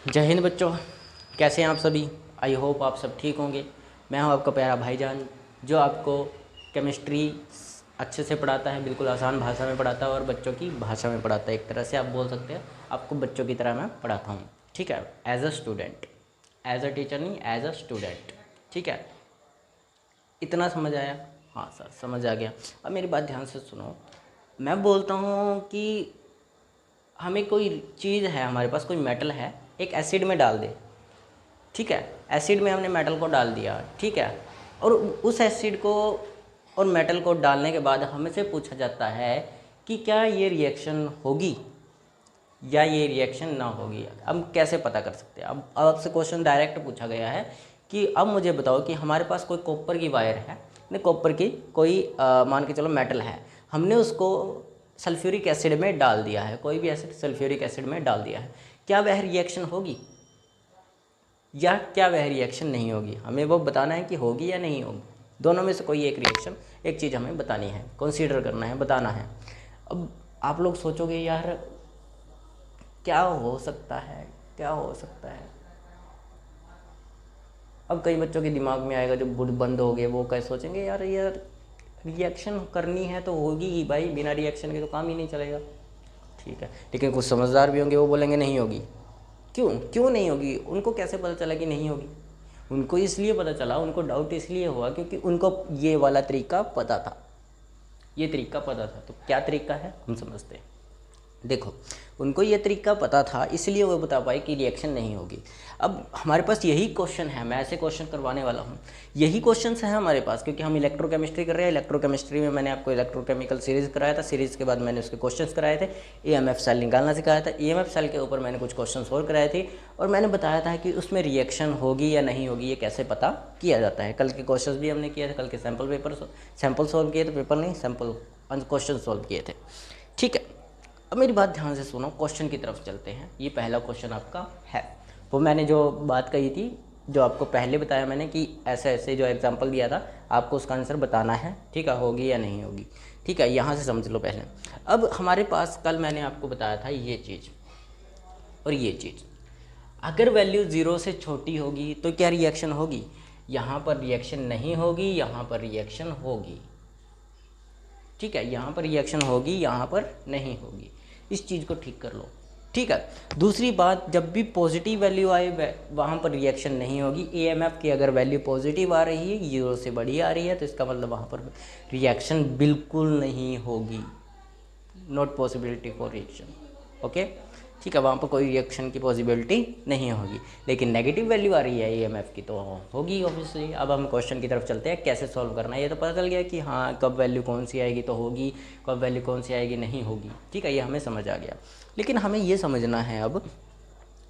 जय हिंद बच्चों, कैसे हैं आप सभी। आई होप आप सब ठीक होंगे। मैं हूं आपका प्यारा भाईजान, जो आपको केमिस्ट्री अच्छे से पढ़ाता है, बिल्कुल आसान भाषा में पढ़ाता है और बच्चों की भाषा में पढ़ाता है। एक तरह से आप बोल सकते हैं आपको बच्चों की तरह मैं पढ़ाता हूं, ठीक है। As a student, as a teacher नहीं, एज अ स्टूडेंट, ठीक है। इतना समझ आया? हाँ सर, समझ आ गया। अब मेरी बात ध्यान से सुनो। मैं बोलता हूँ कि हमें कोई चीज़ है, हमारे पास कोई मेटल है, एक एसिड में डाल दे, ठीक है। एसिड में हमने मेटल को डाल दिया, ठीक है। और उस एसिड को और मेटल को डालने के बाद हमसे पूछा जाता है कि क्या ये रिएक्शन होगी या ये रिएक्शन ना होगी। अब कैसे पता कर सकते हैं? अब आपसे क्वेश्चन डायरेक्ट पूछा गया है कि अब मुझे बताओ कि हमारे पास कोई कॉपर की वायर है, नहीं कॉपर की कोई मान के चलो मेटल है, हमने उसको सल्फ्यूरिक एसिड में डाल दिया है, कोई भी एसिड सल्फ्यूरिक एसिड में डाल दिया है, क्या वह रिएक्शन होगी या क्या वह रिएक्शन नहीं होगी? हमें वो बताना है कि होगी या नहीं होगी। दोनों में से कोई एक रिएक्शन, एक चीज़ हमें बतानी है, कंसीडर करना है, बताना है। अब आप लोग सोचोगे यार क्या हो सकता है, क्या हो सकता है। अब कई बच्चों के दिमाग में आएगा, जो बुढ़ बंद हो गए, वो कैसे सोचेंगे यार रिएक्शन करनी है तो होगी ही भाई, बिना रिएक्शन के तो काम ही नहीं चलेगा, ठीक है। लेकिन कुछ समझदार भी होंगे, वो बोलेंगे नहीं होगी। क्यों क्यों नहीं होगी? उनको कैसे पता चला कि नहीं होगी? उनको इसलिए पता चला, उनको डाउट इसलिए हुआ क्योंकि उनको ये वाला तरीका पता था, ये तरीका पता था। तो क्या तरीका है हम समझते हैं। देखो, उनको ये तरीका पता था, इसलिए वो बता पाए कि रिएक्शन नहीं होगी। अब हमारे पास यही क्वेश्चन है, मैं ऐसे क्वेश्चन करवाने वाला हूँ, यही क्वेश्चन है हमारे पास, क्योंकि हम इलेक्ट्रोकेमिस्ट्री कर रहे हैं। इलेक्ट्रोकेमिस्ट्री में मैंने आपको इलेक्ट्रोकेमिकल सीरीज़ कराया था, सीरीज़ के बाद मैंने उसके क्वेश्चंस कराए थे। ईएमएफ सेल निकालना सिखाया था, ईएमएफ सेल के ऊपर मैंने कुछ क्वेश्चन और कराए थे, और मैंने बताया था कि उसमें रिएक्शन होगी या नहीं होगी, ये कैसे पता किया जाता है। कल के क्वेश्चन भी हमने किए थे, कल के सैम्पल सॉल्व किए थे, पेपर नहीं, सैम्पल क्वेश्चन सॉल्व किए थे, ठीक है। अब मेरी बात ध्यान से सुनो, क्वेश्चन की तरफ चलते हैं। ये पहला क्वेश्चन आपका है, वो मैंने जो बात कही थी, जो आपको पहले बताया मैंने कि ऐसे ऐसे जो एग्जांपल दिया था, आपको उसका आंसर बताना है, ठीक है, होगी या नहीं होगी, ठीक है। यहाँ से समझ लो पहले। अब हमारे पास कल मैंने आपको बताया था ये चीज़ और ये चीज़, अगर वैल्यू 0 से छोटी होगी तो क्या रिएक्शन होगी? यहाँ पर रिएक्शन नहीं होगी, यहाँ पर रिएक्शन होगी, ठीक है। यहाँ पर रिएक्शन होगी, यहाँ पर नहीं होगी। इस चीज़ को ठीक कर लो, ठीक है। दूसरी बात, जब भी पॉजिटिव वैल्यू आए वहाँ पर रिएक्शन नहीं होगी। एएमएफ की अगर वैल्यू पॉजिटिव आ रही है, 0 से बड़ी आ रही है, तो इसका मतलब वहाँ पर रिएक्शन बिल्कुल नहीं होगी, not possibility for reaction, okay, ठीक है। वहाँ पर कोई रिएक्शन की पॉसिबिलिटी नहीं होगी। लेकिन नेगेटिव वैल्यू आ रही है ईएमएफ की तो होगी ऑब्वियसली। अब हम क्वेश्चन की तरफ चलते हैं, कैसे सॉल्व करना है। ये तो पता चल गया कि हाँ, कब वैल्यू कौन सी आएगी तो होगी, कब वैल्यू कौन सी आएगी नहीं होगी, ठीक है, ये हमें समझ आ गया। लेकिन हमें ये समझना है अब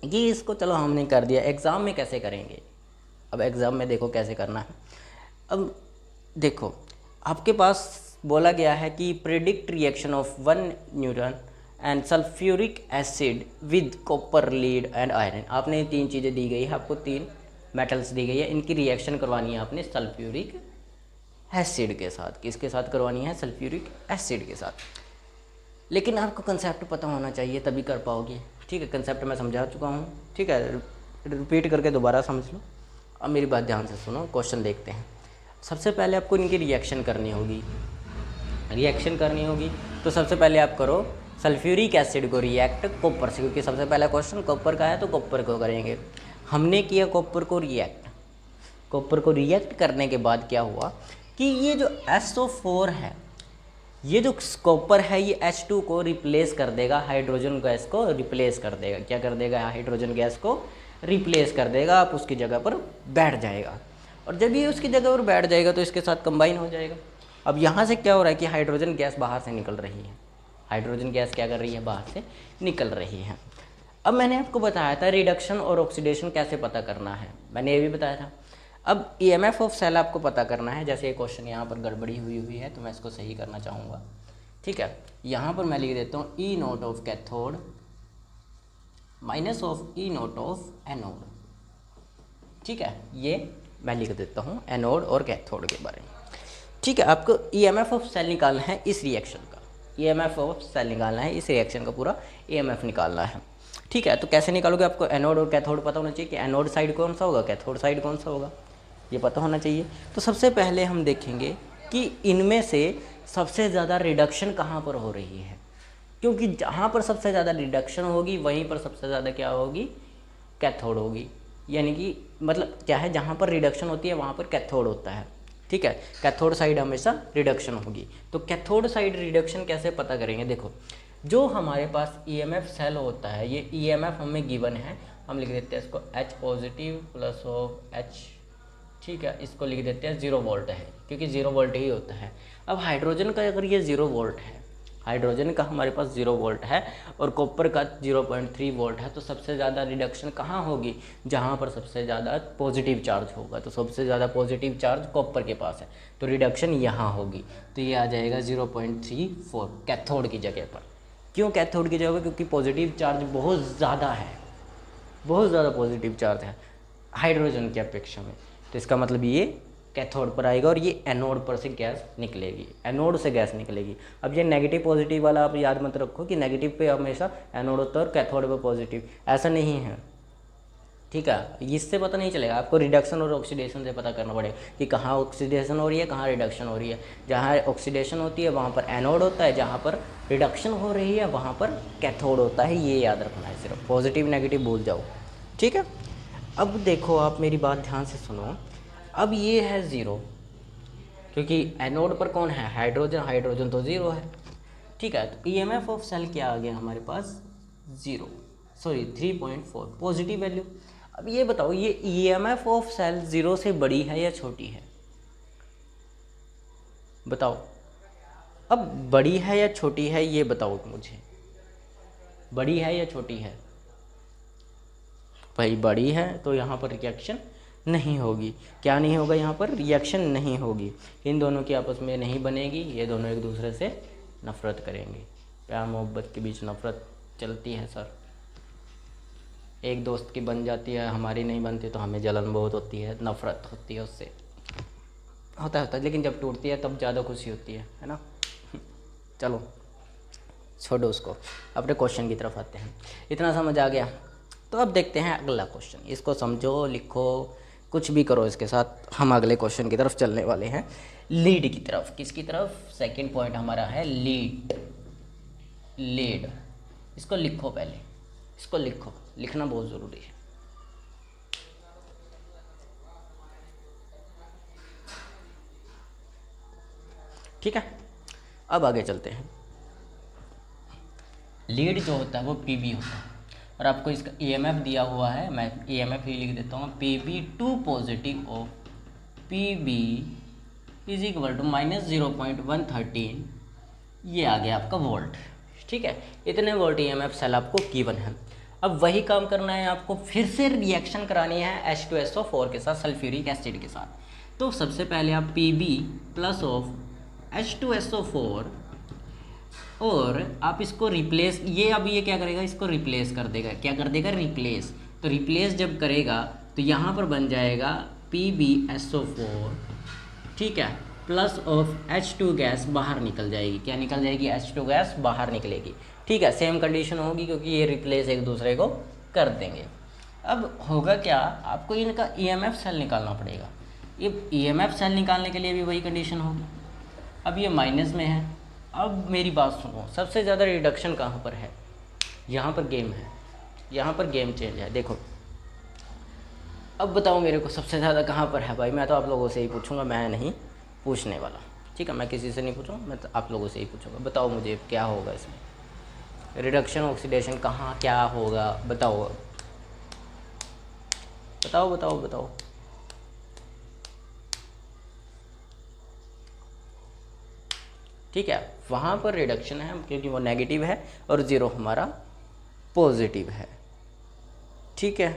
कि इसको चलो हमने कर दिया, एग्ज़ाम में कैसे करेंगे। अब एग्ज़ाम में देखो कैसे करना है। अब देखो, आपके पास बोला गया है कि predict reaction of 1 Newton and sulphuric acid with copper, lead and iron. आपने 3 चीज़ें दी गई है, आपको 3 मेटल्स दी गई है, इनकी रिएक्शन करवानी है आपने सल्फ्यूरिक एसिड के साथ। किसके साथ करवानी है? सल्फ्यूरिक एसिड के साथ। लेकिन आपको कंसेप्ट पता होना चाहिए, तभी कर पाओगे, ठीक है। कंसेप्ट मैं समझा चुका हूँ, ठीक है, रिपीट करके दोबारा समझ लो। अब मेरी बात ध्यान से सुनो, क्वेश्चन देखते हैं। सबसे पहले आपको इनकी रिएक्शन करनी होगी, रिएक्शन करनी होगी। तो सबसे पहले आप करो सल्फ्यूरिक एसिड को रिएक्ट कॉपर से, क्योंकि सबसे पहला क्वेश्चन कॉपर का है, तो कॉपर को करेंगे। हमने किया कॉपर को रिएक्ट, कॉपर को रिएक्ट करने के बाद क्या हुआ कि ये जो SO4 है, ये जो कॉपर है, ये H2 को रिप्लेस कर देगा, हाइड्रोजन गैस को रिप्लेस कर देगा। क्या कर देगा? हाइड्रोजन गैस को रिप्लेस कर देगा, आप उसकी जगह पर बैठ जाएगा। और जब ये उसकी जगह पर बैठ जाएगा तो इसके साथ कंबाइन हो जाएगा। अब यहाँ से क्या हो रहा है कि हाइड्रोजन गैस बाहर से निकल रही है, हाइड्रोजन गैस क्या कर रही है? बाहर से निकल रही है। अब मैंने आपको बताया था रिडक्शन और ऑक्सीडेशन कैसे पता करना है, मैंने ये भी बताया था। अब ईएमएफ ऑफ सेल आपको पता करना है। जैसे ये क्वेश्चन यहाँ पर गड़बड़ी हुई है, तो मैं इसको सही करना चाहूँगा, ठीक है। यहाँ पर मैं लिख देता हूँ E nought of cathode minus of E nought of anode, ठीक है। ये मैं लिख देता हूँ एनोड और कैथोड के बारे में, ठीक है। आपको ईएमएफ ऑफ सेल निकालना है इस रिएक्शन का, ईएमएफ ऑफ सेल निकालना है इस रिएक्शन का, पूरा ईएमएफ निकालना है, ठीक है, तो कैसे निकालोगे, आपको एनोड और कैथोड पता होना चाहिए कि एनोड साइड कौन सा होगा, कैथोड साइड कौन सा होगा, ये पता होना चाहिए। तो सबसे पहले हम देखेंगे कि इनमें से सबसे ज़्यादा रिडक्शन कहाँ पर हो रही है, क्योंकि जहाँ पर सबसे ज़्यादा रिडक्शन होगी वहीं पर सबसे ज़्यादा क्या होगी, कैथोड होगी। यानी कि मतलब क्या है, जहाँ पर रिडक्शन होती है वहाँ पर कैथोड होता है, ठीक है। कैथोड साइड हमेशा रिडक्शन होगी। तो कैथोड साइड रिडक्शन कैसे पता करेंगे, देखो जो हमारे पास ईएमएफ सेल होता है, ये ईएमएफ हमें गिवन है, हम लिख देते हैं इसको H positive plus of H, ठीक है, इसको लिख देते हैं 0 वोल्ट है, क्योंकि 0 वोल्ट ही होता है। अब हाइड्रोजन का अगर ये 0 वोल्ट है, हाइड्रोजन का हमारे पास 0 वोल्ट है और कॉपर का 0.3 वोल्ट है, तो सबसे ज़्यादा रिडक्शन कहाँ होगी, जहाँ पर सबसे ज़्यादा पॉजिटिव चार्ज होगा। तो सबसे ज़्यादा पॉजिटिव चार्ज कॉपर के पास है, तो रिडक्शन यहाँ होगी। तो ये आ जाएगा 0.34 कैथोड की जगह पर। क्यों कैथोड की जगह पर, क्योंकि पॉजिटिव चार्ज बहुत ज़्यादा है, बहुत ज़्यादा पॉजिटिव चार्ज है हाइड्रोजन की अपेक्षा में। तो इसका मतलब ये कैथोड पर आएगा और ये एनोड पर से गैस निकलेगी, एनोड से गैस निकलेगी। अब ये नेगेटिव पॉजिटिव वाला आप याद मत रखो कि नेगेटिव पे हमेशा एनोड होता है और कैथोड पे पॉजिटिव, ऐसा नहीं है, ठीक है। इससे पता नहीं चलेगा, आपको रिडक्शन और ऑक्सीडेशन से पता करना पड़ेगा कि कहाँ ऑक्सीडेशन हो रही है, कहाँ रिडक्शन हो रही है। जहाँ ऑक्सीडेशन होती है वहाँ पर एनोड होता है, जहाँ पर रिडक्शन हो रही है वहाँ पर कैथोड होता है, ये याद रखना है, सिर्फ पॉजिटिव नेगेटिव भूल जाओ, ठीक है। अब देखो आप मेरी बात ध्यान से सुनो, अब ये है 0, क्योंकि एनोड पर कौन है, हाइड्रोजन, हाइड्रोजन तो 0 है, ठीक है। तो ईएमएफ ऑफ सेल क्या आ गया हमारे पास, 3.4 पॉजिटिव वैल्यू। अब ये बताओ, ये ईएमएफ ऑफ सेल 0 से बड़ी है या छोटी है, बताओ। अब बड़ी है या छोटी है ये बताओ मुझे, बड़ी है या छोटी है, भाई बड़ी है तो यहाँ पर रिएक्शन नहीं होगी। क्या नहीं होगा, यहाँ पर रिएक्शन नहीं होगी, इन दोनों की आपस में नहीं बनेगी, ये दोनों एक दूसरे से नफरत करेंगे। प्यार मोहब्बत के बीच नफरत चलती है सर, एक दोस्त की बन जाती है, हमारी नहीं बनती तो हमें जलन बहुत होती है, नफरत होती है उससे, होता है, लेकिन जब टूटती है तब ज़्यादा खुशी होती है ना। चलो छोड़ो उसको, अपने क्वेश्चन की तरफ आते हैं। इतना समझ आ गया, तो अब देखते हैं अगला क्वेश्चन, इसको समझो, लिखो, कुछ भी करो इसके साथ। हम अगले क्वेश्चन की तरफ चलने वाले हैं, लीड की तरफ। किसकी तरफ, सेकंड पॉइंट हमारा है लीड, लीड। इसको लिखो, पहले इसको लिखो, लिखना बहुत ज़रूरी है। ठीक है, अब आगे चलते हैं। लीड जो होता है वो पीबी होता है, और आपको इसका ईएमएफ दिया हुआ है, मैं ईएमएफ ही लिख देता हूँ, PB2 positive of PB is equal to -0.113, ये आ गया आपका वोल्ट, ठीक है। इतने वोल्ट ईएमएफ सेल आपको गिवन है। अब वही काम करना है आपको, फिर से रिएक्शन करानी है H2SO4 के साथ, सल्फ्यूरिक एसिड के साथ। तो सबसे पहले आप PB प्लस ऑफ H2SO4 और आप इसको रिप्लेस, ये अब ये क्या करेगा, इसको रिप्लेस कर देगा, क्या कर देगा, रिप्लेस। तो रिप्लेस जब करेगा तो यहाँ पर बन जाएगा PbSO4, ठीक है, प्लस ऑफ H2 गैस बाहर निकल जाएगी, क्या निकल जाएगी, H2 गैस बाहर निकलेगी, ठीक है। सेम कंडीशन होगी क्योंकि ये रिप्लेस एक दूसरे को कर देंगे। अब होगा क्या, आपको इनका ईएमएफ सेल निकालना पड़ेगा। ये ईएमएफ सेल निकालने के लिए भी वही कंडीशन होगी। अब ये माइनस में है, अब मेरी बात सुनो, सबसे ज़्यादा रिडक्शन कहाँ पर है, यहाँ पर गेम है, यहाँ पर गेम चेंज है। देखो अब बताओ मेरे को सबसे ज़्यादा कहाँ पर है, भाई मैं तो आप लोगों से ही पूछूंगा, मैं नहीं पूछने वाला, ठीक है। मैं किसी से नहीं पूछूंगा, मैं तो आप लोगों से ही पूछूंगा। बताओ मुझे क्या होगा इसमें, रिडक्शन ऑक्सीडेशन कहाँ क्या होगा, बताओ बताओ बताओ बताओ। ठीक है, वहाँ पर रिडक्शन है क्योंकि वो नेगेटिव है और 0 हमारा पॉजिटिव है, ठीक है।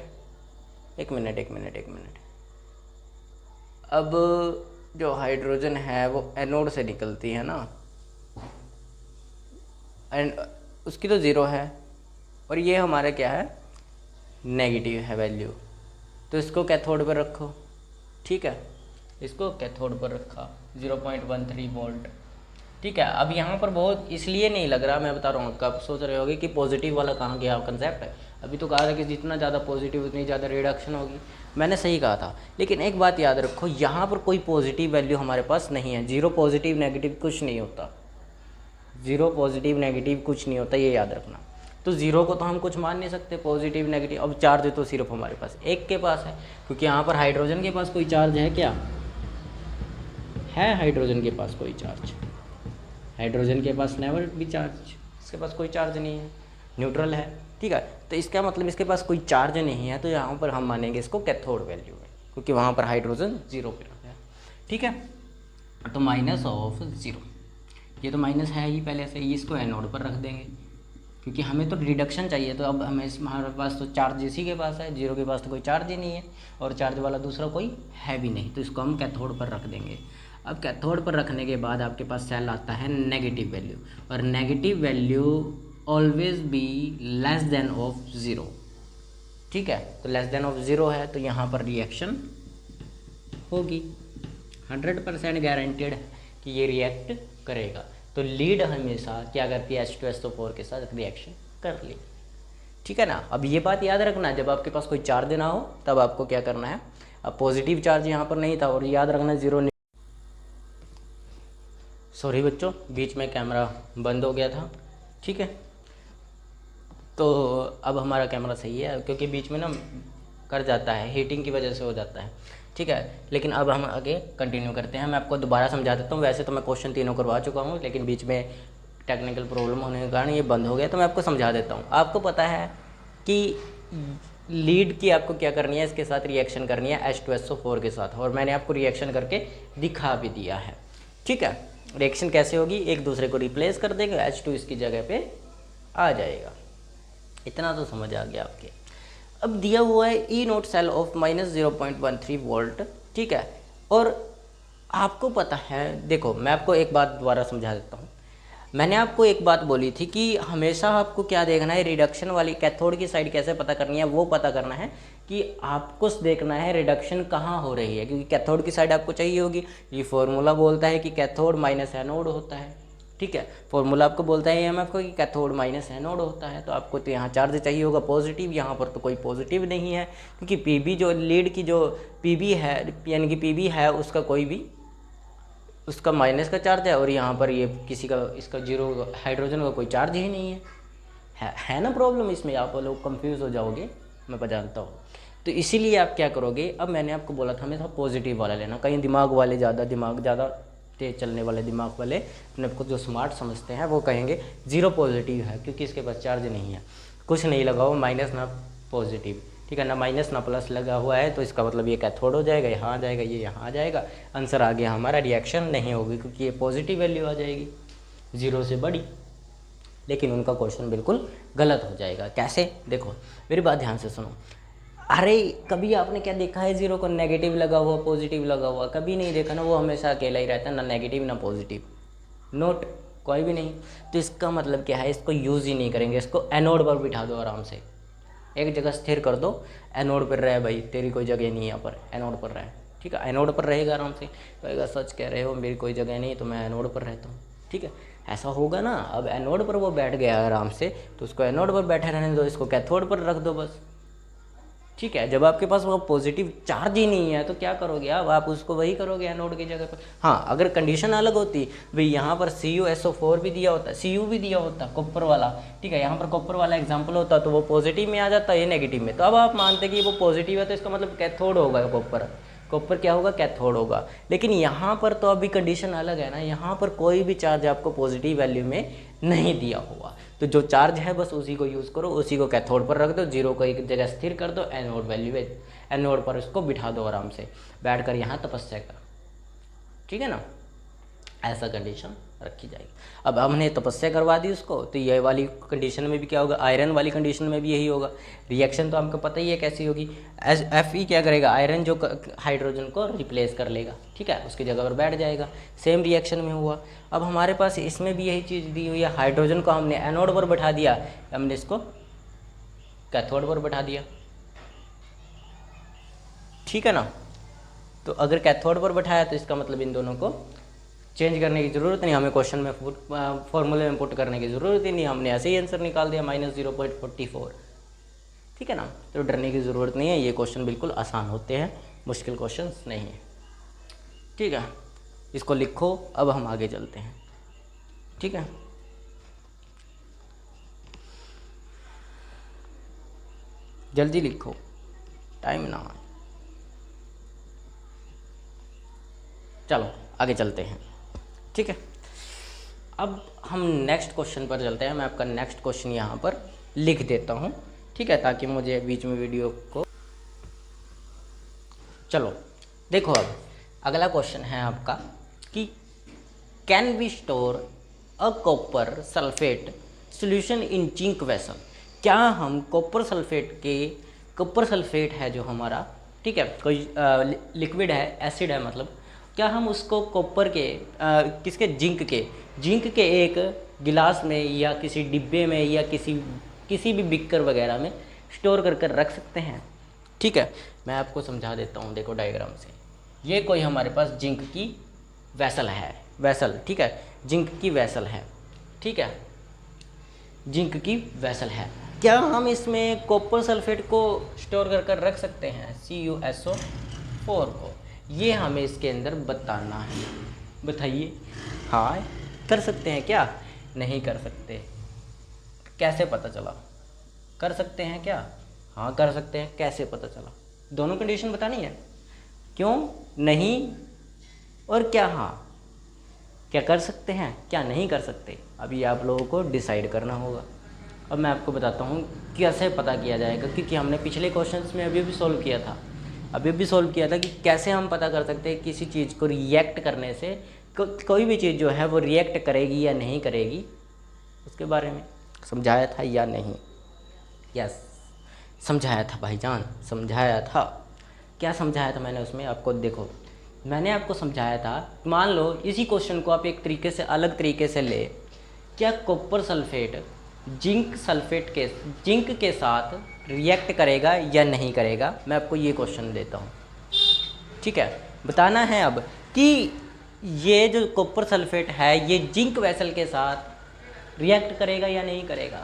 एक मिनट। अब जो हाइड्रोजन है वो एनोड से निकलती है ना, एंड उसकी तो 0 है, और ये हमारा क्या है, नेगेटिव है वैल्यू, तो इसको कैथोड पर रखो, ठीक है। इसको कैथोड पर रखा 0.13 वोल्ट, ठीक है। अब यहाँ पर बहुत इसलिए नहीं लग रहा, मैं बता रहा हूँ, कब सोच रहे होगे कि पॉजिटिव वाला कहाँ गया कंसेप्ट है। अभी तो कहा था कि जितना ज़्यादा पॉजिटिव उतनी ज़्यादा रिडक्शन होगी, मैंने सही कहा था। लेकिन एक बात याद रखो, यहाँ पर कोई पॉजिटिव वैल्यू हमारे पास नहीं है, जीरो पॉजिटिव नेगेटिव कुछ नहीं होता, जीरो पॉजिटिव नेगेटिव कुछ नहीं होता, ये याद रखना। तो ज़ीरो को तो हम कुछ मान नहीं सकते, पॉजिटिव नेगेटिव। अब चार्ज तो सिर्फ हमारे पास एक के पास है, क्योंकि यहाँ पर हाइड्रोजन के पास कोई चार्ज है क्या? है हाइड्रोजन के पास कोई चार्ज? हाइड्रोजन के पास नेवर भी चार्ज, इसके पास कोई चार्ज नहीं है, न्यूट्रल है, ठीक है। तो इसका मतलब इसके पास कोई चार्ज नहीं है, तो यहाँ पर हम मानेंगे इसको कैथोड वैल्यू में, क्योंकि वहाँ पर हाइड्रोजन जीरो पे रखा है, ठीक है। तो माइनस ऑफ ज़ीरो, ये तो माइनस है ही पहले से ही, इसको एनोड पर रख देंगे, क्योंकि हमें तो रिडक्शन चाहिए। तो अब हमें हमारे पास तो चार्ज इसी के पास है, जीरो के पास तो कोई चार्ज ही नहीं है, और चार्ज वाला दूसरा कोई है भी नहीं, तो इसको हम कैथोड पर रख देंगे। अब कैथोड पर रखने के बाद आपके पास सेल आता है नेगेटिव वैल्यू, और negative value always be less than of zero, ठीक है। तो लेस देन ऑफ ज़ीरो है, तो यहाँ पर रिएक्शन होगी, 100% गारंटेड है कि ये रिएक्ट करेगा। तो लीड हमेशा क्या करती है, H2SO4 के साथ रिएक्शन कर ली, ठीक है ना। अब ये बात याद रखना, जब आपके पास कोई चार्ज ना हो तब आपको क्या करना है। अब पॉजिटिव चार्ज यहाँ पर नहीं था, और याद रखना जीरो, सॉरी बच्चों बीच में कैमरा बंद हो गया था, ठीक है। तो अब हमारा कैमरा सही है, क्योंकि बीच में ना कर जाता है, हीटिंग की वजह से हो जाता है, ठीक है। लेकिन अब हम आगे कंटिन्यू करते हैं, मैं आपको दोबारा समझा देता हूँ। वैसे तो मैं क्वेश्चन तीनों करवा चुका हूँ, लेकिन बीच में टेक्निकल प्रॉब्लम होने के कारण ये बंद हो गया, तो मैं आपको समझा देता हूँ। आपको पता है कि लीड की आपको क्या करनी है, इसके साथ रिएक्शन करनी है H2SO4 के साथ, और मैंने आपको रिएक्शन करके दिखा भी दिया है, ठीक है। रिएक्शन कैसे होगी, एक दूसरे को रिप्लेस कर देंगे, H2 इसकी जगह पे आ जाएगा। इतना तो समझ आ गया आपके। अब दिया हुआ है ई नोट सेल ऑफ -0.13 वोल्ट, ठीक है। और आपको पता है, देखो मैं आपको एक बात दोबारा समझा देता हूँ। मैंने आपको एक बात बोली थी कि हमेशा आपको क्या देखना है, रिडक्शन वाली कैथोड की साइड कैसे पता करनी है, वो पता करना है कि आपको देखना है रिडक्शन कहाँ हो रही है, क्योंकि कैथोड की साइड आपको चाहिए होगी। ये फॉर्मूला बोलता है कि कैथोड माइनस एनोड होता है, ठीक है। फॉर्मूला आपको बोलता है EMF को कि कैथोड माइनस एनोड होता है, तो आपको तो यहाँ चार्ज चाहिए होगा पॉजिटिव, यहाँ पर तो कोई पॉजिटिव नहीं है, क्योंकि PB जो लीड की जो PB है, यानी कि PB है उसका कोई भी, उसका माइनस का चार्ज है, और यहाँ पर ये किसी का, इसका जीरो, हाइड्रोजन का कोई चार्ज ही नहीं है ना प्रॉब्लम इसमें, आप लोग कंफ्यूज हो जाओगे, मैं जानता हूँ। तो इसीलिए आप क्या करोगे, अब मैंने आपको बोला था हमेशा पॉजिटिव वाला लेना। कहीं दिमाग ज़्यादा तेज चलने वाले दिमाग वाले अपने को जो स्मार्ट समझते हैं वो कहेंगे जीरो पॉजिटिव है, क्योंकि इसके पास चार्ज नहीं है, कुछ नहीं लगा हुआ, माइनस ना पॉजिटिव, ठीक है ना, माइनस ना प्लस लगा हुआ है, तो इसका मतलब ये कैथोड हो जाएगा, यहाँ आ जाएगा, ये यहाँ आ जाएगा, आंसर आ गया हमारा। रिएक्शन नहीं होगी क्योंकि ये पॉजिटिव वैल्यू आ जाएगी, जीरो से बड़ी। लेकिन उनका क्वेश्चन बिल्कुल गलत हो जाएगा। कैसे, देखो मेरी बात ध्यान से सुनो। अरे कभी आपने क्या देखा है जीरो को नेगेटिव लगा हुआ, पॉजिटिव लगा हुआ? कभी नहीं देखा ना, वो हमेशा अकेला ही रहता है, ना नेगेटिव ना पॉजिटिव, नोट कोई भी नहीं। तो इसका मतलब क्या है, इसको यूज़ ही नहीं करेंगे, इसको एनोड पर बिठा दो, आराम से एक जगह स्थिर कर दो, एनोड पर रहे भाई, तेरी कोई जगह नहीं है यहाँ पर, एनोड पर रहे, ठीक है। एनोड पर रहेगा आराम से, कहेगा सच कह रहे हो, मेरी कोई जगह नहीं तो मैं एनोड पर रहता हूँ, ठीक है, ऐसा होगा ना। अब एनोड पर वो बैठ गया आराम से, तो उसको एनोड पर बैठे रहने दो, इसको कैथोड पर रख दो बस, ठीक है। जब आपके पास वो पॉजिटिव चार्ज ही नहीं है तो क्या करोगे आप उसको वही करोगे एनोड की जगह पर। हाँ, अगर कंडीशन अलग होती, भाई यहाँ पर CuSO4 भी दिया होता, Cu भी दिया होता कॉपर वाला, ठीक है, यहाँ पर कॉपर वाला एग्जाम्पल होता तो वो पॉजिटिव में आ जाता, ये नेगेटिव में। तो अब आप मानते कि वो पॉजिटिव है तो इसका मतलब कैथोड होगा, कॉपर क्या होगा, कैथोड होगा। लेकिन यहाँ पर तो अभी कंडीशन अलग है ना, यहाँ पर कोई भी चार्ज आपको पॉजिटिव वैल्यू में नहीं दिया हुआ, तो जो चार्ज है बस उसी को यूज़ करो, उसी को कैथोड पर रख दो, जीरो को एक जगह स्थिर कर दो, एनोड वैल्यू एनोड पर उसको बिठा दो, आराम से बैठ कर यहाँ तपस्या कर, ठीक है ना, ऐसा कंडीशन रखी जाएगी। अब हमने तपस्या करवा दी उसको, तो ये वाली कंडीशन में भी क्या होगा, आयरन वाली कंडीशन में भी यही होगा। रिएक्शन तो हमको पता ही है कैसी होगी, Fe क्या करेगा, आयरन जो हाइड्रोजन को रिप्लेस कर लेगा, ठीक है, उसकी जगह पर बैठ जाएगा। सेम रिएक्शन में हुआ। अब हमारे पास इसमें भी यही चीज़ दी हुई है, हाइड्रोजन को हमने एनोड पर बैठा दिया, हमने इसको कैथोड पर बैठा दिया, ठीक है ना। तो अगर कैथोड पर बैठाया तो इसका मतलब इन दोनों को चेंज करने की ज़रूरत नहीं, हमें क्वेश्चन में फॉर्मूले में पुट करने की ज़रूरत ही नहीं, हमने ऐसे ही आंसर निकाल दिया -0.44। ठीक है ना। तो डरने की ज़रूरत नहीं है, ये क्वेश्चन बिल्कुल आसान होते हैं, मुश्किल क्वेश्चन नहीं है। ठीक है, इसको लिखो। अब हम आगे चलते हैं। ठीक है, जल्दी लिखो, टाइम ना आए। चलो आगे चलते हैं। ठीक है, अब हम नेक्स्ट क्वेश्चन पर चलते हैं। मैं आपका नेक्स्ट क्वेश्चन यहाँ पर लिख देता हूँ, ठीक है, ताकि मुझे बीच में वीडियो को। चलो देखो, अब अगला क्वेश्चन है आपका कि can we store a copper sulphate solution in zinc vessel. क्या हम कॉपर सल्फेट है जो हमारा, ठीक है, कोई लिक्विड है, एसिड है मतलब, क्या हम उसको कॉपर के किसके जिंक के एक गिलास में या किसी डिब्बे में या किसी भी बिकर वगैरह में स्टोर कर रख सकते हैं। ठीक है, मैं आपको समझा देता हूँ, देखो डायग्राम से। ये कोई हमारे पास जिंक की वेसल, ठीक है, जिंक की वेसल है, ठीक है, जिंक की वेसल है। क्या हम इसमें कॉपर सल्फेट को स्टोर कर रख सकते हैं, CuSO4 को? ये हमें इसके अंदर बताना है। बताइए, हाँ कर सकते हैं क्या? नहीं कर सकते। कैसे पता चला? कर सकते हैं क्या? हाँ कर सकते हैं। कैसे पता चला? दोनों कंडीशन बतानी है। क्यों नहीं और क्या हाँ? क्या कर सकते हैं, क्या नहीं कर सकते, अभी आप लोगों को डिसाइड करना होगा। अब मैं आपको बताता हूँ कैसे पता किया जाएगा, क्योंकि हमने पिछले क्वेश्चंस में अभी सॉल्व किया था कि कैसे हम पता कर सकते हैं किसी चीज़ को रिएक्ट करने से कोई भी चीज़ जो है वो रिएक्ट करेगी या नहीं करेगी, उसके बारे में समझाया था या नहीं? यस, समझाया था भाईजान, समझाया था। क्या समझाया था मैंने उसमें? आपको देखो, मैंने आपको समझाया था, मान लो इसी क्वेश्चन को आप एक तरीके से अलग तरीके से ले, क्या कॉपर सल्फेट जिंक के साथ रिएक्ट करेगा या नहीं करेगा? मैं आपको ये क्वेश्चन देता हूँ, ठीक है, बताना है अब कि ये जो कॉपर सल्फेट है ये जिंक वेसल के साथ रिएक्ट करेगा या नहीं करेगा।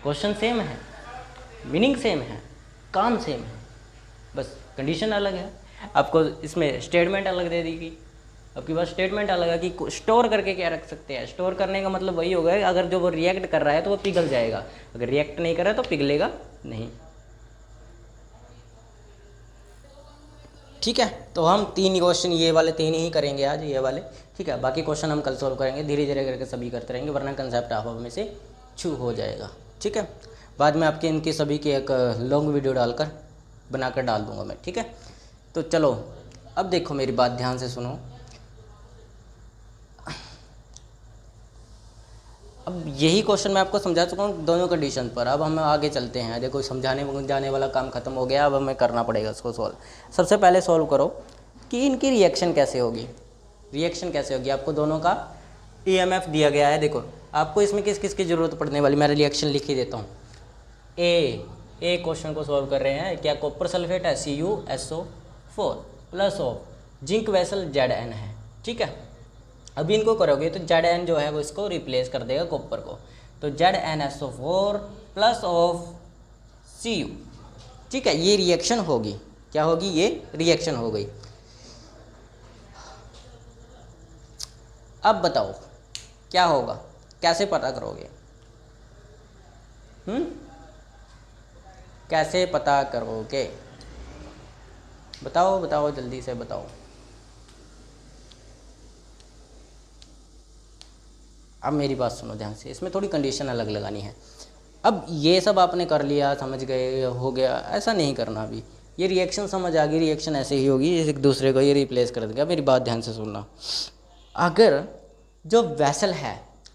क्वेश्चन सेम है, मीनिंग सेम है, काम सेम है, बस कंडीशन अलग है। आपको इसमें स्टेटमेंट अलग दे दी गई, आपके पास स्टेटमेंट अलग है कि स्टोर करके क्या रख सकते हैं। स्टोर करने का मतलब वही होगा, अगर जो वो रिएक्ट कर रहा है तो वो पिघल जाएगा, अगर रिएक्ट नहीं कर रहा है तो पिघलेगा नहीं। ठीक है, तो हम 3 क्वेश्चन, ये वाले 3 ही करेंगे आज, ये वाले, ठीक है। बाकी क्वेश्चन हम कल सॉल्व करेंगे, धीरे धीरे करके सभी करते रहेंगे, वरना कंसेप्ट आप में से छू हो जाएगा। ठीक है, बाद में आपके इनकी सभी की एक लॉन्ग वीडियो बनाकर डाल दूंगा मैं। ठीक है, तो चलो अब देखो, मेरी बात ध्यान से सुनो। अब यही क्वेश्चन मैं आपको समझा चुका हूँ दोनों कंडीशन पर। अब हम आगे चलते हैं। देखो, समझाने वाला काम खत्म हो गया, अब हमें करना पड़ेगा इसको सॉल्व। सबसे पहले सॉल्व करो कि इनकी रिएक्शन कैसे होगी। आपको दोनों का EMF दिया गया है। देखो, आपको इसमें किस किस की ज़रूरत पड़ने वाली, मैं रिएक्शन लिख ही देता हूँ। ए क्वेश्चन को सॉल्व कर रहे हैं, क्या कॉपर सल्फेट है CuSO4 plus of zinc vessel Zn है। ठीक है, अभी इनको करोगे तो Zn जो है वो इसको रिप्लेस कर देगा कॉपर को, तो ZnSO4 प्लस ऑफ Cu। ठीक है, ये रिएक्शन होगी। क्या होगी? ये रिएक्शन हो गई। अब बताओ क्या होगा, कैसे पता करोगे? कैसे पता करोगे? बताओ जल्दी से बताओ। अब मेरी बात सुनो ध्यान से, इसमें थोड़ी कंडीशन अलग लगानी है। अब ये सब आपने कर लिया, समझ गए, हो गया, ऐसा नहीं करना। अभी ये रिएक्शन समझ आ गई, रिएक्शन ऐसे ही होगी, एक दूसरे को ये रिप्लेस कर देगा। मेरी बात ध्यान से सुनना। अगर जो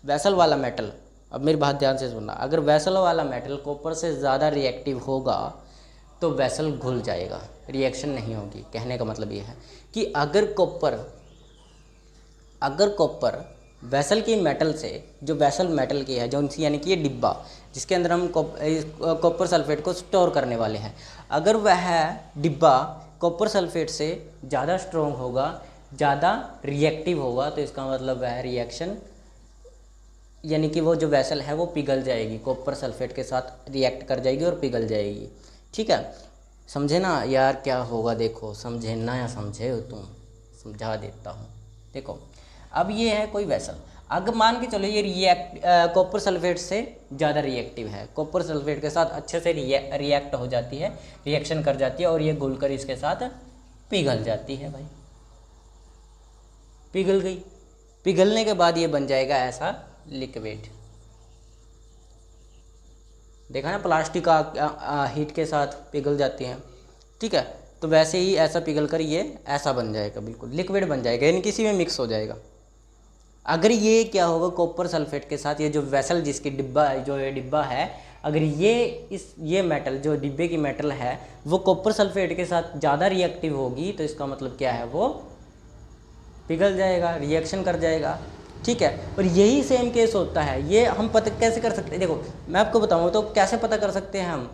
वेसल वाला मेटल, अब मेरी बात ध्यान से सुनना, अगर वेसल वाला मेटल कॉपर से ज़्यादा रिएक्टिव होगा तो वेसल घुल जाएगा, रिएक्शन नहीं होगी। कहने का मतलब ये है कि अगर कॉपर वेसल की मेटल से, जो वेसल मेटल की है, जो यानी कि ये डिब्बा जिसके अंदर हम कॉपर सल्फेट को स्टोर करने वाले हैं, अगर वह डिब्बा कॉपर सल्फेट से ज़्यादा स्ट्रॉन्ग होगा, ज़्यादा रिएक्टिव होगा, तो इसका मतलब वह रिएक्शन, यानी कि वो जो वेसल है वो पिघल जाएगी, कॉपर सल्फेट के साथ रिएक्ट कर जाएगी और पिघल जाएगी। ठीक है, समझे ना यार क्या होगा, देखो समझे ना या समझे हो तुम, समझा देता हूँ। देखो अब ये है कोई वेसल, अगर मान के चलो ये कॉपर सल्फेट से ज़्यादा रिएक्टिव है, कॉपर सल्फेट के साथ अच्छे से रिएक्ट हो जाती है, रिएक्शन कर जाती है और ये घुलकर इसके साथ पिघल जाती है भाई, पिघल गई। पिघलने के बाद ये बन जाएगा ऐसा लिक्विड। देखा ना प्लास्टिक का हीट के साथ पिघल जाती है, ठीक है, तो वैसे ही ऐसा पिघल कर ये ऐसा बन जाएगा, बिल्कुल लिक्विड बन जाएगा, यानी किसी में मिक्स हो जाएगा। अगर ये क्या होगा कॉपर सल्फेट के साथ, ये जो वेसल जिसकी डिब्बा जो ये डिब्बा है, अगर ये मेटल जो डिब्बे की मेटल है वो कॉपर सल्फेट के साथ ज़्यादा रिएक्टिव होगी, तो इसका मतलब क्या है, वो पिघल जाएगा, रिएक्शन कर जाएगा, ठीक है। और यही सेम केस होता है, ये हम पता कैसे कर सकते हैं, देखो मैं आपको बताऊँ तो कैसे पता कर सकते हैं हम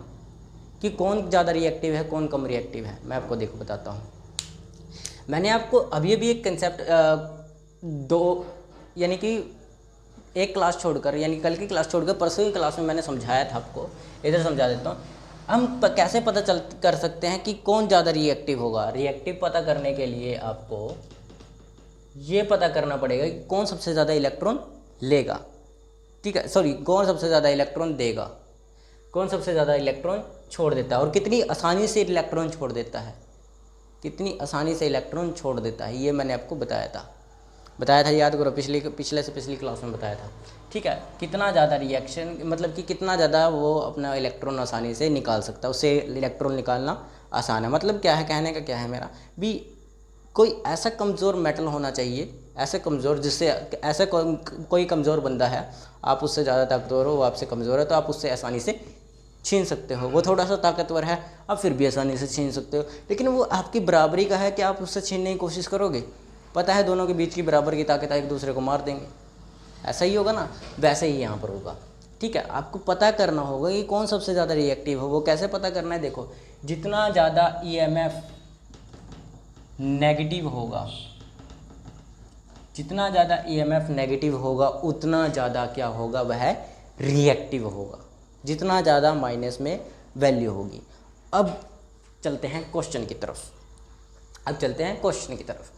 कि कौन ज़्यादा रिएक्टिव है कौन कम रिएक्टिव है। मैं आपको देखो बताता हूँ, मैंने आपको अभी भी एक कंसेप्ट यानी कि एक क्लास छोड़कर, यानी कल की क्लास छोड़कर परसों की क्लास में मैंने समझाया था आपको, इधर समझा देता हूँ। हम कैसे पता कर सकते हैं कि कौन ज़्यादा रिएक्टिव होगा। रिएक्टिव पता करने के लिए आपको ये पता करना पड़ेगा कि कौन सबसे ज़्यादा इलेक्ट्रॉन लेगा, ठीक है, सॉरी कौन सबसे ज़्यादा इलेक्ट्रॉन देगा, कौन सबसे ज़्यादा इलेक्ट्रॉन छोड़ देता है और कितनी आसानी से इलेक्ट्रॉन छोड़ देता है, कितनी आसानी से इलेक्ट्रॉन छोड़ देता है, ये मैंने आपको बताया था, याद करो, पिछले से पिछली क्लास में बताया था, ठीक है। कितना ज़्यादा रिएक्शन मतलब कि कितना ज़्यादा वो अपना इलेक्ट्रॉन आसानी से निकाल सकता है, उससे इलेक्ट्रॉन निकालना आसान है। मतलब क्या है, कहने का क्या है मेरा भी, कोई ऐसा कमज़ोर मेटल होना चाहिए, ऐसे कमज़ोर जिससे ऐसा कोई कमज़ोर बंदा है, आप उससे ज़्यादा ताकतवर हो, वो आपसे कमज़ोर है, तो आप उससे आसानी से छीन सकते हो। वो थोड़ा सा ताकतवर है, आप फिर भी आसानी से छीन सकते हो, लेकिन वो आपकी बराबरी का है कि आप उससे छीनने की कोशिश करोगे, पता है दोनों के बीच की बराबर की ताकत है, एक दूसरे को मार देंगे, ऐसा ही होगा ना, वैसे ही यहाँ पर होगा, ठीक है। आपको पता करना होगा कि कौन सबसे ज़्यादा रिएक्टिव हो। वो कैसे पता करना है, देखो जितना ज़्यादा ईएमएफ नेगेटिव होगा, जितना ज़्यादा ईएमएफ नेगेटिव होगा उतना ज़्यादा क्या होगा, वह रिएक्टिव होगा, जितना ज़्यादा माइनस में वैल्यू होगी। अब चलते हैं क्वेश्चन की तरफ,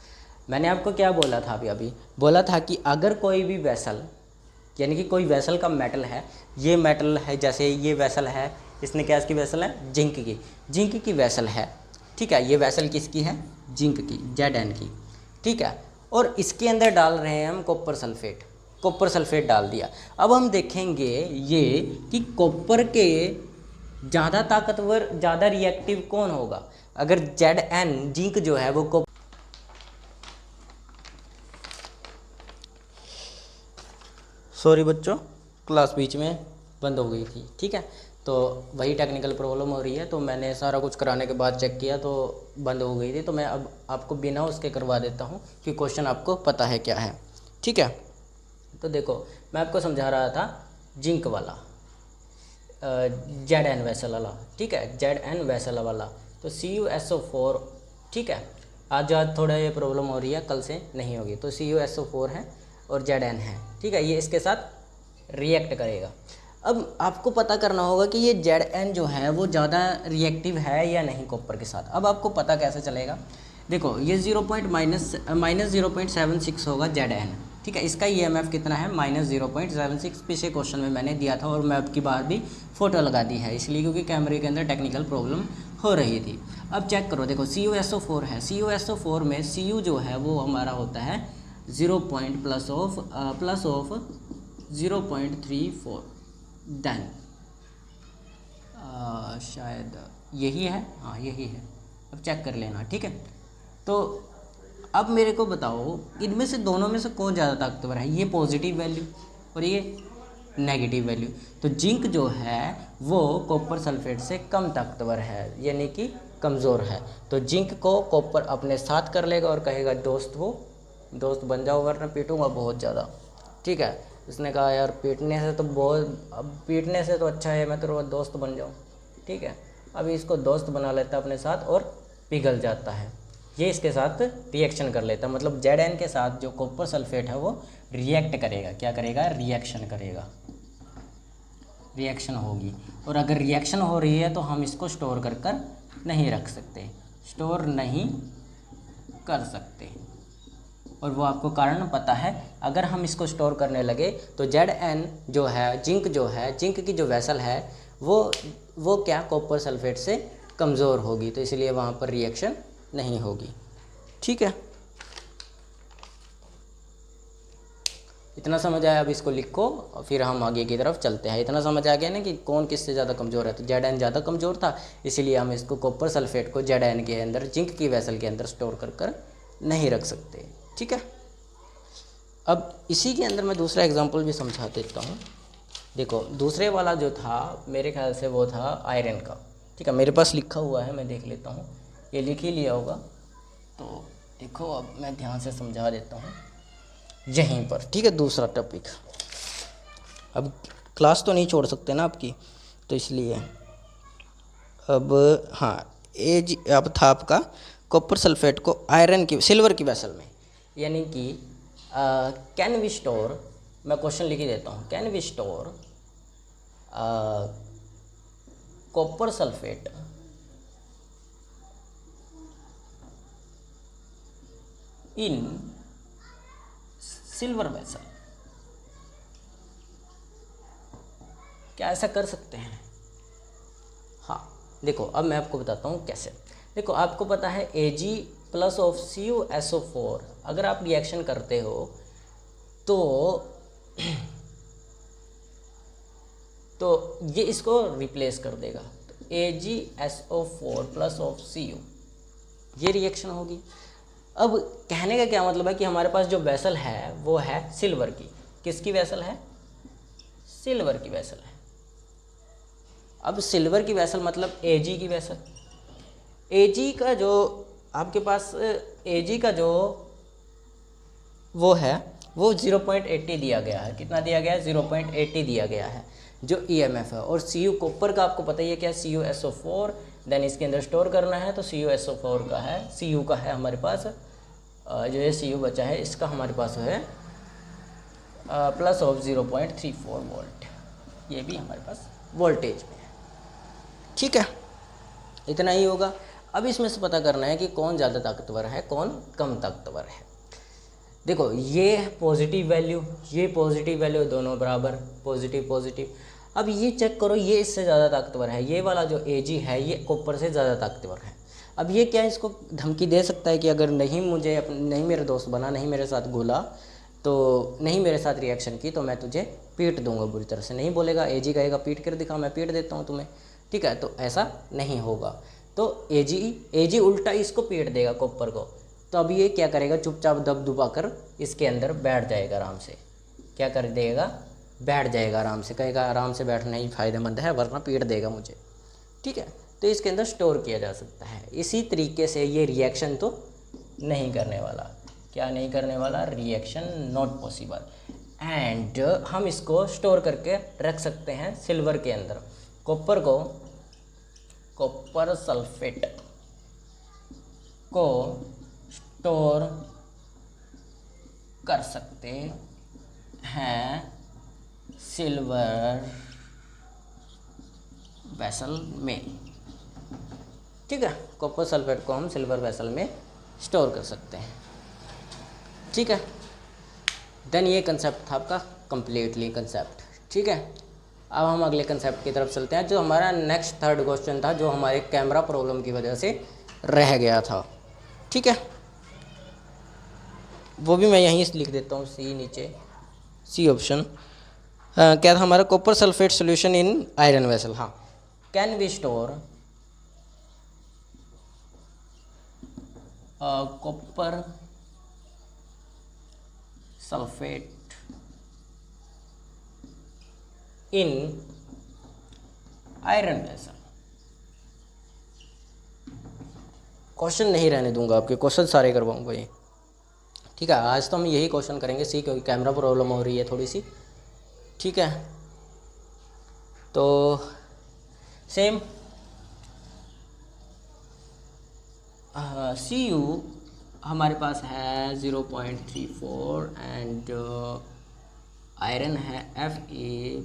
मैंने आपको क्या बोला था, अभी बोला था कि अगर कोई भी वेसल, यानी कि कोई वेसल का मेटल है, ये मेटल है, जैसे ये वेसल है, इसने क्या इसकी वेसल है, जिंक की वेसल है, ठीक है। ये वेसल किसकी है, जिंक की, Zn की, ठीक है। और इसके अंदर डाल रहे हैं हम कॉपर सल्फेट डाल दिया। अब हम देखेंगे ये कि कॉपर के ज़्यादा ताकतवर, ज़्यादा रिएक्टिव कौन होगा। अगर Zn जिंक जो है वो सॉरी बच्चों, क्लास बीच में बंद हो गई थी, ठीक है, तो वही टेक्निकल प्रॉब्लम हो रही है, तो मैंने सारा कुछ कराने के बाद चेक किया तो बंद हो गई थी, तो मैं अब आपको बिना उसके करवा देता हूँ कि क्वेश्चन आपको पता है क्या है, ठीक है। तो देखो मैं आपको समझा रहा था जिंक वाला, Zn वेसल वाला, ठीक है, Zn वेसल वाला, तो CuSO4, ठीक है। आज थोड़ा ये प्रॉब्लम हो रही है, कल से नहीं होगी, तो CuSO4 है और Zn है, ठीक है, ये इसके साथ रिएक्ट करेगा। अब आपको पता करना होगा कि ये Zn जो है वो ज़्यादा रिएक्टिव है या नहीं कॉपर के साथ। अब आपको पता कैसे चलेगा, देखो ये माइनस 0.76 होगा Zn, ठीक है। इसका EMF कितना है, -0.76, पिछले क्वेश्चन में मैंने दिया था और मैं अब की बार भी फ़ोटो लगा दी है, इसलिए क्योंकि कैमरे के अंदर टेक्निकल प्रॉब्लम हो रही थी। अब चेक करो, देखो CuSO4 है, CuSO4 में Cu जो है वो हमारा होता है 0.34, देन शायद यही है, हाँ यही है, अब चेक कर लेना, ठीक है। तो अब मेरे को बताओ इनमें से दोनों में से कौन ज़्यादा ताकतवर है, ये पॉजिटिव वैल्यू और ये नेगेटिव वैल्यू। तो जिंक जो है वो कॉपर सल्फेट से कम ताकतवर है, यानी कि कमज़ोर है, तो जिंक को कॉपर अपने साथ कर लेगा और कहेगा दोस्त बन जाओ वरना पीटूंगा बहुत ज़्यादा, ठीक है। उसने कहा यार पीटने से तो अच्छा है मैं तेरा दोस्त बन जाऊँ, ठीक है। अभी इसको दोस्त बना लेता है अपने साथ और पिघल जाता है, ये इसके साथ रिएक्शन कर लेता है, मतलब Zn के साथ जो कॉपर सल्फेट है वो रिएक्ट करेगा, क्या करेगा, रिएक्शन करेगा, रिएक्शन होगी। और अगर रिएक्शन हो रही है तो हम इसको स्टोर कर कर नहीं रख सकते, स्टोर नहीं कर सकते। और वो आपको कारण पता है। अगर हम इसको स्टोर करने लगे तो Zn जो है, जिंक की जो वेसल है वो क्या कॉपर सल्फेट से कमज़ोर होगी, तो इसलिए वहाँ पर रिएक्शन नहीं होगी। ठीक है, इतना समझ आया। अब इसको लिखो और फिर हम आगे की तरफ चलते हैं। इतना समझ आ गया ना कि कौन किससे ज़्यादा कमज़ोर है, तो Zn ज़्यादा कमज़ोर था, इसीलिए हम इसको कॉपर सल्फेट को Zn के अंदर, जिंक की वेसल के अंदर स्टोर कर कर नहीं रख सकते। ठीक है, अब इसी के अंदर मैं दूसरा एग्जांपल भी समझा देता हूँ। देखो दूसरे वाला जो था मेरे ख्याल से वो था आयरन का। ठीक है, मेरे पास लिखा हुआ है, मैं देख लेता हूँ, ये लिख ही लिया होगा। तो देखो अब मैं ध्यान से समझा देता हूँ यहीं पर। ठीक है, दूसरा टॉपिक। अब क्लास तो नहीं छोड़ सकते ना आपकी, तो इसलिए अब हाँ, अब था आपका कॉपर सल्फेट को सिल्वर की वेसल में, यानी कि कैन वी स्टोर, मैं क्वेश्चन लिख ही देता हूँ, can we store copper sulphate in silver vessel. क्या ऐसा कर सकते हैं? हाँ, देखो अब मैं आपको बताता हूँ कैसे। देखो आपको पता है Ag प्लस ऑफ CuSO4 अगर आप रिएक्शन करते हो तो ये इसको रिप्लेस कर देगा। तो AgSO4 प्लस ऑफ Cu, ये रिएक्शन होगी। अब कहने का क्या मतलब है कि हमारे पास जो वेसल है वो है सिल्वर की। किसकी वेसल है? सिल्वर की वेसल है। अब सिल्वर की वेसल मतलब Ag की वेसल। Ag का जो आपके पास Ag का जो वो है वो 0.80 दिया गया है। कितना दिया गया है? 0.80 दिया गया है जो EMF है। और Cu कॉपर का आपको पता ही है क्या, CuSO4, देन इसके अंदर स्टोर करना है तो CuSO4 का है, Cu का है हमारे पास। जो ये Cu बचा है इसका हमारे पास है प्लस ऑफ 0.34 वोल्ट, ये भी हमारे पास वोल्टेज में है। ठीक है, इतना ही होगा। अब इसमें से पता करना है कि कौन ज़्यादा ताकतवर है, कौन कम ताकतवर है। देखो ये पॉजिटिव वैल्यू, ये पॉजिटिव वैल्यू, दोनों बराबर, पॉजिटिव पॉजिटिव। अब ये चेक करो, ये इससे ज़्यादा ताकतवर है, ये वाला जो Ag है ये कॉपर से ज़्यादा ताकतवर है। अब ये क्या इसको धमकी दे सकता है कि अगर नहीं नहीं मेरे दोस्त बना, नहीं मेरे साथ घुला, तो नहीं मेरे साथ रिएक्शन की, तो मैं तुझे पीट दूंगा बुरी तरह से। नहीं बोलेगा, Ag कहेगा पीट कर दिखा, मैं पीट देता हूँ तुम्हें। ठीक है, तो ऐसा नहीं होगा। तो Ag उल्टा इसको पीट देगा कॉपर को। तो अब ये क्या करेगा, चुपचाप दबदबा कर इसके अंदर बैठ जाएगा आराम से। क्या कर देगा? बैठ जाएगा आराम से, कहेगा आराम से बैठना ही फ़ायदेमंद है वरना पीट देगा मुझे। ठीक है, तो इसके अंदर स्टोर किया जा सकता है। इसी तरीके से ये रिएक्शन तो नहीं करने वाला। क्या नहीं करने वाला? Reaction not possible. एंड हम इसको स्टोर करके रख सकते हैं सिल्वर के अंदर। कॉपर सल्फेट को स्टोर कर सकते हैं सिल्वर वेसल में। ठीक है, कॉपर सल्फेट को हम सिल्वर वेसल में स्टोर कर सकते हैं। ठीक है, देन ये कंसेप्ट था आपका कंप्लीटली कंसेप्ट। ठीक है, अब हम अगले कंसेप्ट की तरफ चलते हैं, जो हमारा नेक्स्ट थर्ड क्वेश्चन था, जो हमारे कैमरा प्रॉब्लम की वजह से रह गया था। ठीक है, वो भी मैं यहीं लिख देता हूँ, सी नीचे, सी ऑप्शन। क्या था हमारा? Copper sulphate solution in iron vessel. हाँ, can we store copper sulphate in iron vessel. Question नहीं रहने दूंगा, आपके क्वेश्चन सारे करवाऊंगा ये। ठीक है, आज तो हम यही क्वेश्चन करेंगे सी, क्योंकि कैमरा प्रॉब्लम हो रही है थोड़ी सी। ठीक है, तो सेम Cu हमारे पास है 0.34 एंड आयरन है Fe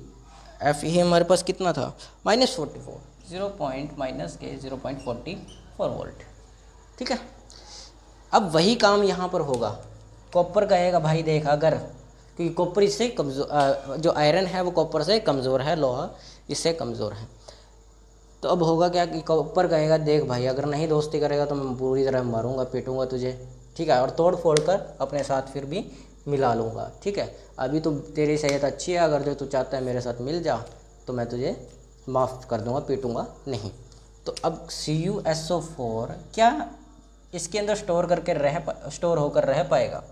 एफ ई हमारे पास कितना था, -44, 0.44 वोल्ट। ठीक है, अब वही काम यहाँ पर होगा। कॉपर कहेगा भाई देख, अगर क्योंकि कॉपर इससे कमज़ोर, जो आयरन है वो कॉपर से कमज़ोर है, लोहा इससे कमज़ोर है। तो अब होगा क्या कि कॉपर कहेगा देख भाई, अगर नहीं दोस्ती करेगा तो मैं पूरी तरह मारूंगा पीटूंगा तुझे, ठीक है, और तोड़ फोड़ कर अपने साथ फिर भी मिला लूँगा। ठीक है, अभी तो तेरी सेहत अच्छी है, अगर जो तू चाहता है मेरे साथ मिल जा तो मैं तुझे माफ़ कर दूंगा, पीटूंगा नहीं। तो अब CuSO4 क्या इसके अंदर स्टोर होकर रह पाएगा?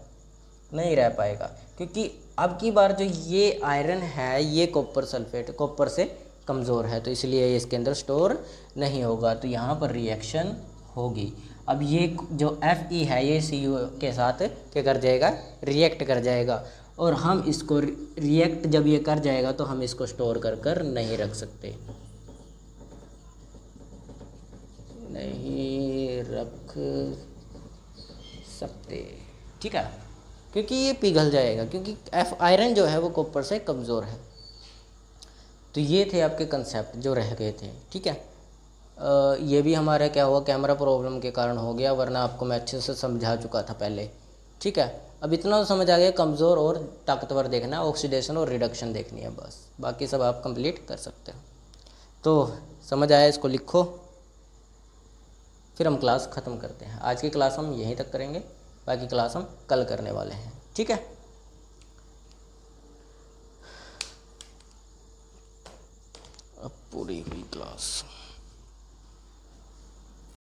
नहीं रह पाएगा, क्योंकि अब की बार जो ये आयरन है ये कॉपर सल्फेट कॉपर से कमज़ोर है, तो इसलिए ये इसके अंदर स्टोर नहीं होगा। तो यहाँ पर रिएक्शन होगी। अब ये जो Fe है ये Cu के साथ क्या कर जाएगा, रिएक्ट कर जाएगा, और हम इसको रिएक्ट जब ये कर जाएगा तो हम इसको स्टोर कर नहीं रख सकते, नहीं रख सकते। ठीक है, क्योंकि ये पिघल जाएगा, क्योंकि आयरन जो है वो कॉपर से कमज़ोर है। तो ये थे आपके कंसेप्ट जो रह गए थे। ठीक है, ये भी हमारा क्या हुआ, कैमरा प्रॉब्लम के कारण हो गया, वरना आपको मैं अच्छे से समझा चुका था पहले। ठीक है, अब इतना तो समझ आ गया, कमज़ोर और ताकतवर देखना है, ऑक्सीडेशन और रिडक्शन देखनी है, बस बाकी सब आप कंप्लीट कर सकते हो। तो समझ आया, इसको लिखो, फिर हम क्लास ख़त्म करते हैं। आज की क्लास हम यहीं तक करेंगे, बाकी क्लास हम कल करने वाले हैं। ठीक है, अब पूरी हुई क्लास।